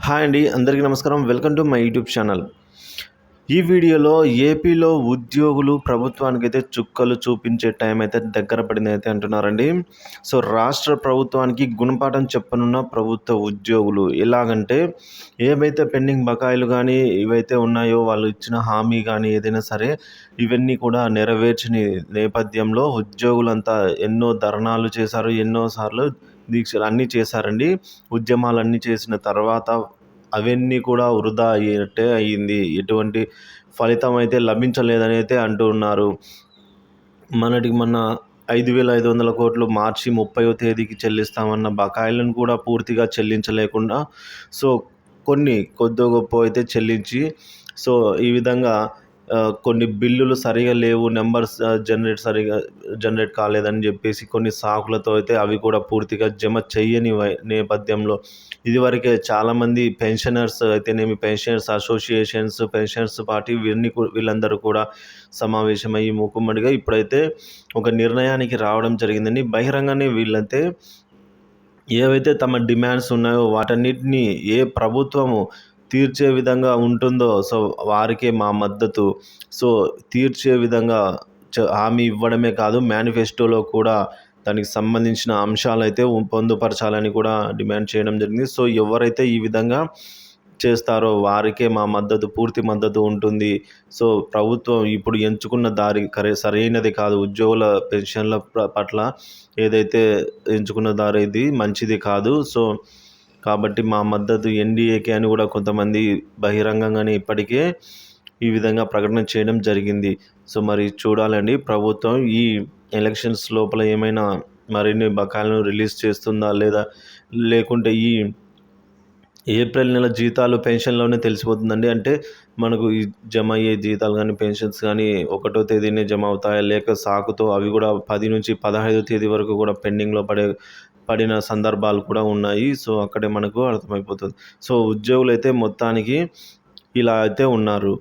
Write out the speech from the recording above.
Hi అండి, అందరికీ నమస్కారం. Welcome to my YouTube channel. ఈ వీడియోలో ఏపీలో ఉద్యోగులు ప్రభుత్వానికైతే చుక్కలు చూపించే టైం అయితే దగ్గర పడిందైతే అంటున్నారండి. సో రాష్ట్ర ప్రభుత్వానికి గుణపాఠం చెప్పనున్న ప్రభుత్వ ఉద్యోగులు. ఎలాగంటే ఏవైతే పెండింగ్ బకాయిలు కానీ ఇవైతే ఉన్నాయో, వాళ్ళు ఇచ్చిన హామీ కానీ ఏదైనా సరే ఇవన్నీ కూడా నెరవేర్చని నేపథ్యంలో ఉద్యోగులంతా ఎన్నో ధర్నాలు చేశారు, ఎన్నోసార్లు దీక్షలు అన్నీ చేశారండి. ఉద్యమాలన్నీ చేసిన తర్వాత అవన్నీ కూడా వృధా అయ్యేటట్టే అయ్యింది. ఎటువంటి ఫలితం అయితే లభించలేదని అయితే అంటూ ఉన్నారు. మొన్నటికి మొన్న 5,500 కోట్లు మార్చి 30వ తేదీకి చెల్లిస్తామన్న బకాయిలను కూడా పూర్తిగా చెల్లించలేకుండా, సో కొన్ని కొద్దో గొప్పో అయితే చెల్లించి, సో ఈ విధంగా కొన్ని బిల్లులు సరిగా లేవు, నెంబర్స్ జనరేట్ కాలేదని చెప్పేసి కొన్ని సాకులతో అయితే అవి కూడా పూర్తిగా జమ చెయ్యని నేపథ్యంలో ఇదివరకే చాలామంది పెన్షనర్స్ అయితేనేమి, పెన్షనర్స్ అసోసియేషన్స్, పెన్షనర్స్ పార్టీ వీళ్ళందరూ కూడా సమావేశమయ్యి మూకుమ్మడిగా ఇప్పుడైతే ఒక నిర్ణయానికి రావడం జరిగిందండి. బహిరంగానే వీళ్ళైతే ఏవైతే తమ డిమాండ్స్ ఉన్నాయో వాటన్నిటిని ఏ ప్రభుత్వము తీర్చే విధంగా ఉంటుందో, సో వారికే మా మద్దతు. సో తీర్చే విధంగా హామీ ఇవ్వడమే కాదు, మేనిఫెస్టోలో కూడా దానికి సంబంధించిన అంశాలైతే పొందుపరచాలని కూడా డిమాండ్ చేయడం జరిగింది. సో ఎవరైతే ఈ విధంగా చేస్తారో వారికే మా మద్దతు, పూర్తి మద్దతు ఉంటుంది. సో ప్రభుత్వం ఇప్పుడు ఎంచుకున్న దారి సరైనది కాదు. ఉద్యోగుల పెన్షన్ల పట్ల ఏదైతే ఎంచుకున్న దారి ఇది మంచిది కాదు. సో కాబట్టి మా మద్దతు ఎన్డీఏకే అని కూడా కొంతమంది బహిరంగంగానే ఇప్పటికే ఈ విధంగా ప్రకటన చేయడం జరిగింది. సో మరి చూడాలండి, ప్రభుత్వం ఈ ఎలక్షన్స్ లోపల ఏమైనా మరిన్ని బకాయిలను రిలీజ్ చేస్తుందా లేదా, లేకుంటే ఈ ఏప్రిల్ నెల జీతాలు పెన్షన్లోనే తెలిసిపోతుందండి. అంటే మనకు ఈ జమ అయ్యే జీతాలు కానీ, పెన్షన్స్ కానీ 1వ తేదీనే జమ అవుతాయా, లేక సాకుతో అవి కూడా 10 నుంచి 15వ తేదీ వరకు కూడా పెండింగ్లో పడిన సందర్భాలు కూడా ఉన్నాయి. సో అక్కడే మనకు అర్థమైపోతుంది. సో ఉద్యోగులైతే మొత్తానికి ఇలా అయితే ఉన్నారు.